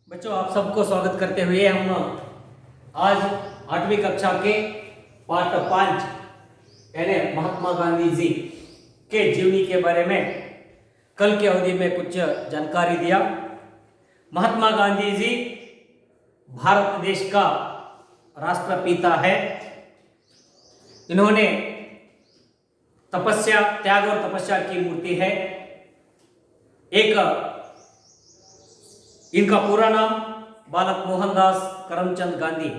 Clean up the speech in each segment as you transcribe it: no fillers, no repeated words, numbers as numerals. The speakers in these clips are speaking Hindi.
बच्चों, आप सबको स्वागत करते हुए हम आज 8वीं कक्षा के पाठ 5 यानी महात्मा गांधी जी के जीवनी के बारे में कल की अवधि में कुछ जानकारी दिया। महात्मा गांधी जी भारत देश का राष्ट्रपिता है। इन्होंने तपस्या, त्याग और तपस्या की मूर्ति है। इनका पूरा नाम बालक मोहनदास करमचंद गांधी।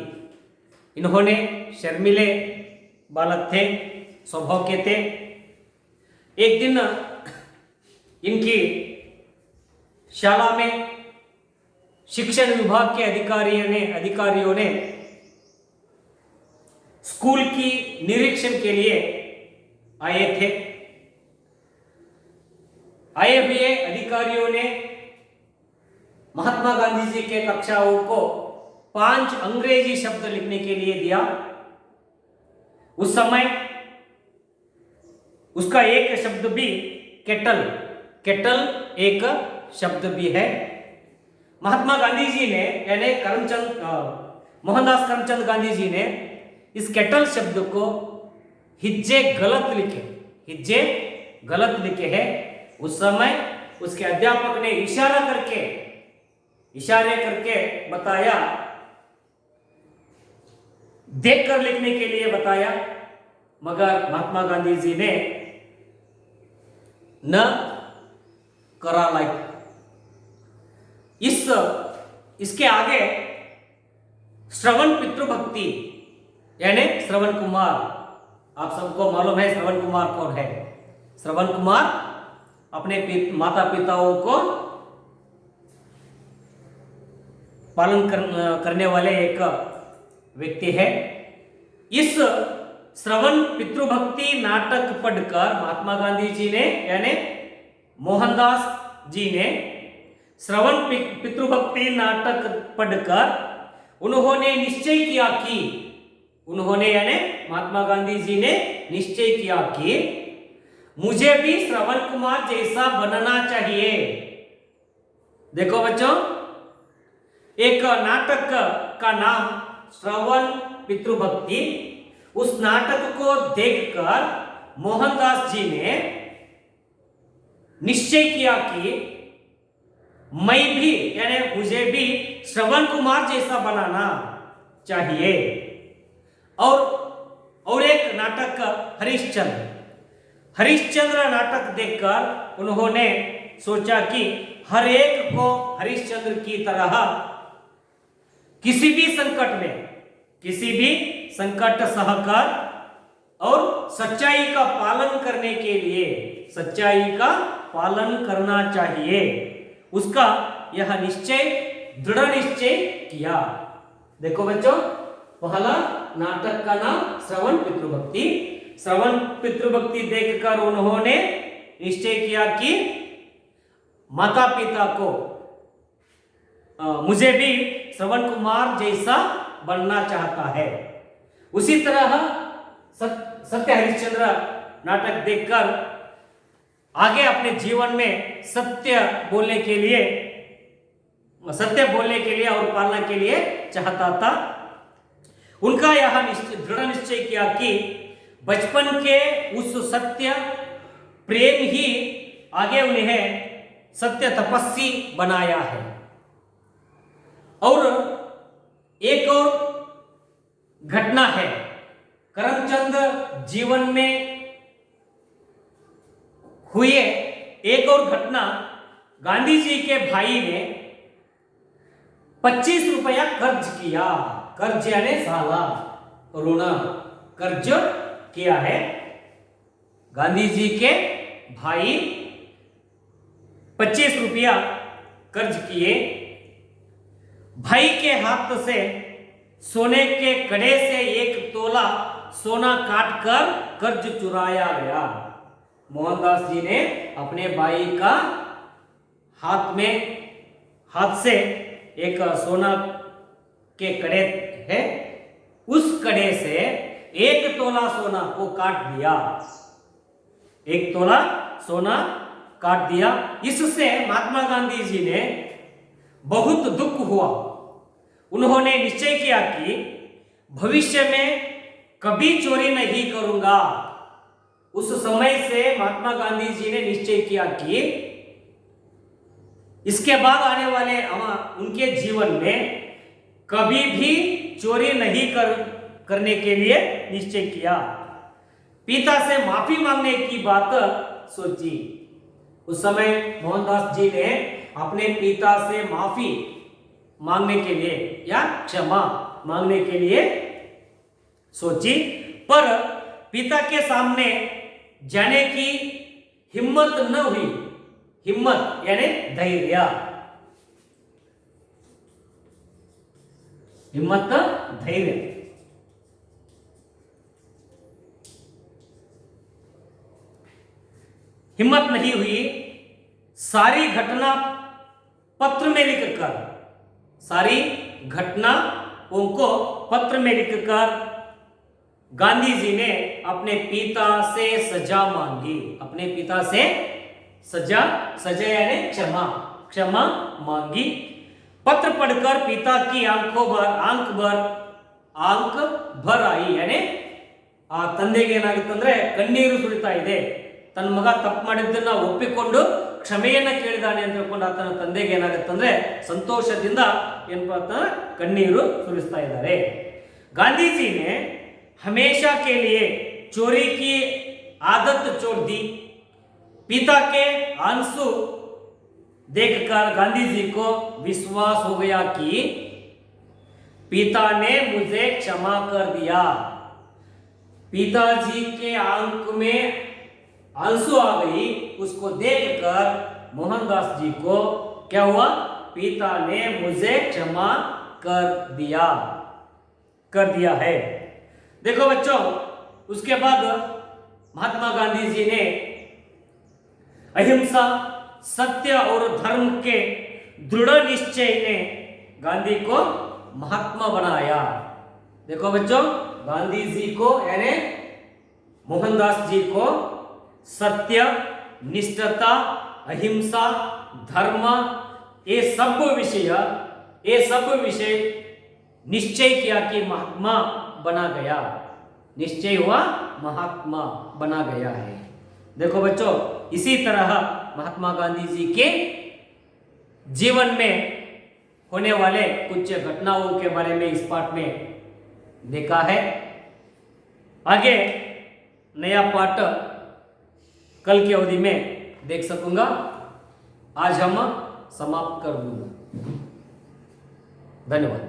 इन्होंने शर्मीले बालक थे, स्वभाव के थे। एक दिन इनकी शाला में शिक्षण विभाग के अधिकारियों ने स्कूल की निरीक्षण के लिए आए थे। आए हुए अधिकारियों ने महात्मा गांधी जी के कक्षाओं को 5 अंग्रेजी शब्द लिखने के लिए दिया। उस समय उसका एक शब्द भी केटल एक शब्द भी है। महात्मा गांधी जी ने यानी मोहनदास करमचंद गांधी जी ने इस केटल शब्द को हिज्जे गलत लिखे हैं। उस समय उसके अध्यापक ने इशारे करके बताया, देखकर लिखने के लिए बताया, मगर महात्मा गांधी जी ने न करा लाइक। इसके आगे श्रवण पितृभक्ति यानी श्रवण कुमार, आप सबको मालूम है श्रवण कुमार कौन है। श्रवण कुमार अपने माता पिताओं को पालन करने वाले एक व्यक्ति है। इस श्रवण पितृभक्ति नाटक पढ़कर महात्मा गांधी जी ने यानी मोहनदास जी ने श्रवण पितृभक्ति नाटक पढ़कर उन्होंने यानी महात्मा गांधी जी ने निश्चय किया कि मुझे भी श्रवण कुमार जैसा बनना चाहिए। देखो बच्चों, एक नाटक का नाम श्रवण पितृभक्ति। उस नाटक को देखकर मोहनदास जी ने निश्चय किया कि मैं भी यानी मुझे भी श्रवण कुमार जैसा बनाना चाहिए। और एक नाटक हरिश्चंद्र नाटक देखकर उन्होंने सोचा कि हर एक को हरिश्चंद्र की तरह किसी भी संकट सहकर और सच्चाई का पालन करना चाहिए। उसका यह दृढ़ निश्चय किया। देखो बच्चों, पहला नाटक का नाम श्रवण पितृभक्ति। श्रवण पितृभक्ति देखकर उन्होंने निश्चय किया कि माता पिता को मुझे भी श्रवण कुमार जैसा बनना चाहता है। उसी तरह सत्य हरिश्चंद्र नाटक देखकर आगे अपने जीवन में सत्य बोलने के लिए और पालना के लिए चाहता था। उनका यह दृढ़ निश्चय किया कि बचपन के उस सत्य प्रेम ही आगे उन्हें सत्य तपस्वी बनाया है। और एक और घटना है, करमचंद जीवन में हुए एक और घटना, गांधी जी के भाई ने 25 रुपया कर्ज यानी साला ऋण कर्ज किया है। गांधी जी के भाई 25 रुपया कर्ज किए। भाई के हाथ से सोने के कड़े से 1 तोला सोना काटकर कर्ज चुराया गया। मोहनदास जी ने अपने भाई का हाथ से एक सोना के कड़े है, उस कड़े से 1 तोला सोना को काट दिया। 1 तोला सोना काट दिया। इससे महात्मा गांधी जी ने बहुत दुख हुआ। उन्होंने निश्चय किया कि भविष्य में कभी चोरी नहीं करूंगा। उस समय से महात्मा गांधी जी ने निश्चय किया कि इसके बाद आने वाले उनके जीवन में कभी भी चोरी नहीं करने के लिए निश्चय किया। पिता से माफी मांगने की बात सोची। उस समय मोहनदास जी ने अपने पिता से माफी मांगने के लिए या क्षमा मांगने के लिए सोची, पर पिता के सामने जाने की हिम्मत न हुई। हिम्मत यानी धैर्य, हिम्मत धैर्य। हिम्मत नहीं हुई। सारी घटना पत्र में लिखकर, सारी घटनाओं को पत्र में लिखकर गांधी जी ने अपने पिता से सजा मांगी। अपने पिता से सजा यानी क्षमा मांगी। पत्र पढ़कर पिता की आंख भर आई। यानी ಆ ತಂದೆಗೆ ಏನಾಗುತ್ತಂದ್ರೆ ಕಣ್ಣೀರು ಸುರಿತಾ ಇದೆ. ತನ್ನ ಮಗ ತಪ್ಪು ಮಾಡಿದ್ದನ್ನ ಒಪ್ಪಿಕೊಂಡು ಕ್ಷಮೆಯನ್ನ ಕೇಳಿದಾನೆ ಅಂತ ಹೇಳ್ಕೊಂಡು ಆತನ ತಂದೆಗೆ ಏನಾಗುತ್ತಂದ್ರೆ ಸಂತೋಷದಿಂದ ಏನಪ್ಪ ಕಣ್ಣೀರು ಸುರಿಸ್ತಾ ಇದ್ದಾರೆ. गांधी ने हमेशा के लिए चोरी की आदत छोड़ दी। पिता के आंसू देखकर गांधी जी को विश्वास हो गया कि पिता ने मुझे क्षमा कर दिया। पिताजी के आंख में आंसू आ गई। उसको देखकर मोहनदास जी को क्या हुआ? पिता ने मुझे क्षमा कर दिया है। देखो बच्चों, उसके बाद महात्मा गांधी जी ने अहिंसा, सत्य और धर्म के दृढ़ निश्चय ने गांधी को महात्मा बनाया। देखो बच्चों, गांधी जी को यानी मोहनदास जी को सत्य, निष्ठता, अहिंसा, धर्म ये सब विषय निश्चय किया कि महात्मा बना गया। निश्चय हुआ, महात्मा बना गया है। देखो बच्चों, इसी तरह महात्मा गांधी जी के जीवन में होने वाले कुछ घटनाओं के बारे में इस पाठ में देखा है। आगे नया पाठ कल की अवधि में देख सकूंगा। आज हम समाप्त कर दूंगा। धन्यवाद।